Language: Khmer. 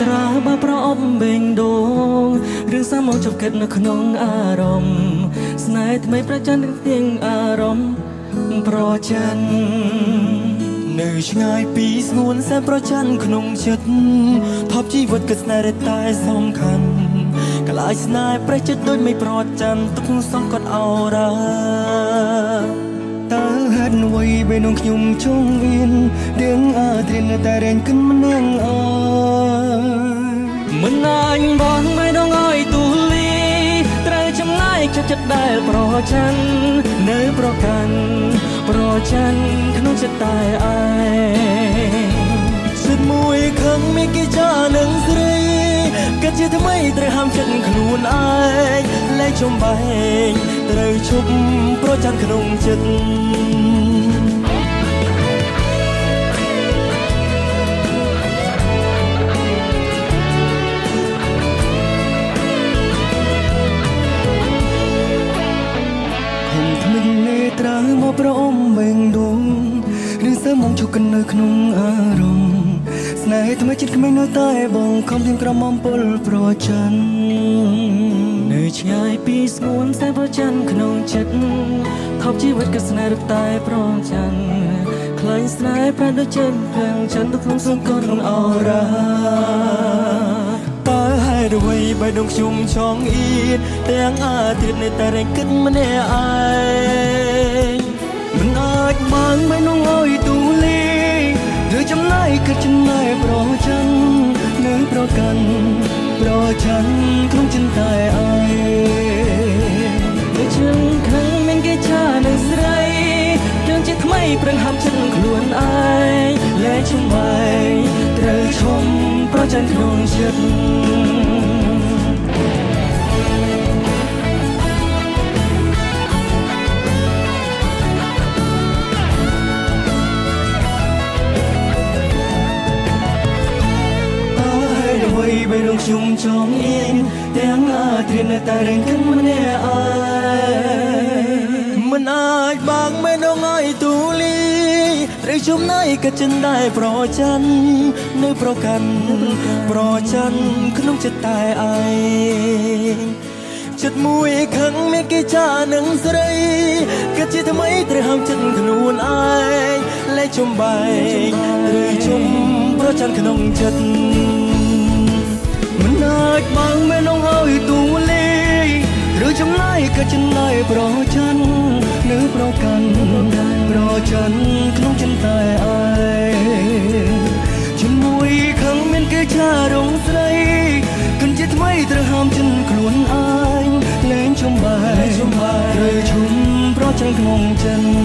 ត្រាបើប្រអប់បេងដូងរឿងសាមកជប់គិតនៅក្នុងអារម្មណ៍ស្នេហ៍ថ្មីប្រច័ណ្ឌទៀងអារម្មណ៍ប្រច័ណ្ឌនៅឆ្ងាយពីស្ងួនសែនប្រច័ណ្ឌក្នុងចិត្តថប់ជីវិតគឺស្នេហ៍តែសំខាន់កលាយស្នេហ៍ប្រចិត្តដូចមិនប្រច័ណ្ឌទុកសង្កត់អរ៉ាតើហេតុអ្វីពេលនងខ្ញុំចង់វៀនរឿងអាត្រៀនតែរែងគិនមិននឹងអើមិនអញបងមិនដងអើយទូលីត្រូវចំណាយចិត្តដែលប្រច័ណ្ឌនៅប្រកាន់ប្រច័ណ្ឌក្នុងចិត្តតែឯងចិត្តមួយខឹងមានគេចានឹងស្រីគិតជាថ្មីត្រូវហាមចិត្តខ្លួនឯងលែងចំបែងត្រូវឈប់ប្រច័ណ្ឌក្នុងចិត្តត្រាមកប្រអមបេងដូងរឿងសើមកជួបกันនៅក្នុងអារម្មណ៍ស្នេហ៍ថ្មីចិត្តគ្មាននៅតែបងខំទាំងក្រមុំពលប្រច័ណ្ឌនៅឆ្ងាយពីស្ងួនសែនប្រច័ណ្ឌក្នុងចិត្តខប់ជីវិតក៏ស្នេហ៍តែប្រច័ណ្ឌខ្លាញ់ស្នេហ៍ប្រែដូចចិត្តភ្លឹងច័ន្ទក្នុងសង្គមអរ៉ាអ្វីបើដងខ្ញុំចង់អៀតទាំងអាទិត្យនៅតែរែងគិតម្នាក់ឯងមិនអាចបានមិននងអើយទូលីឬចំណាយគិតចំណាយប្រច័ណ្ឌនៅប្រកាន់ប្រច័ណ្ឌក្នុងចិនតែឯងដូចជើងខឹងមានគេឆានឹងស្រីជើងជាថ្មីប្រឹងហាមចិត្តខ្លួនឯងលែងចំបែងត្រូវឈុំប្រច័ណ្ឌក្នុងចិត្តពេលដងខ្ញុំចង់អៀនទាំងអាត្រៀនតែរែងគិនម្នាក់ឯងមិនអាចបាក់មិនដងឲ្យទូលីត្រូវជុំណៃក៏ចិនដែរប្រច័ណ្ឌនៅប្រកាន់ប្រច័ណ្ឌក្នុងចិត្តតែឯងចិត្តមួយខឹងមានគេចានឹងស្រីគិតជាថ្មីត្រូវហាមចិត្តខ្លួនឯងលែងជុំបែងត្រូវជុំប្រច័ណ្ឌក្នុងចិត្តមិនអាចបានមិននងឲ្យទូលីឬចំណាយក៏ចំណាយប្រច័ណ្ឌនៅប្រកាន់ប្រច័ណ្ឌក្នុងចិត្តតែឯងជាមួយខឹងមានគេចារងស្រីគិនជាថ្មីត្រូវហាមចិត្តខ្លួនឯងលែងចំបែត្រូវជុំប្រច័ណ្ឌក្នុងចិត្ត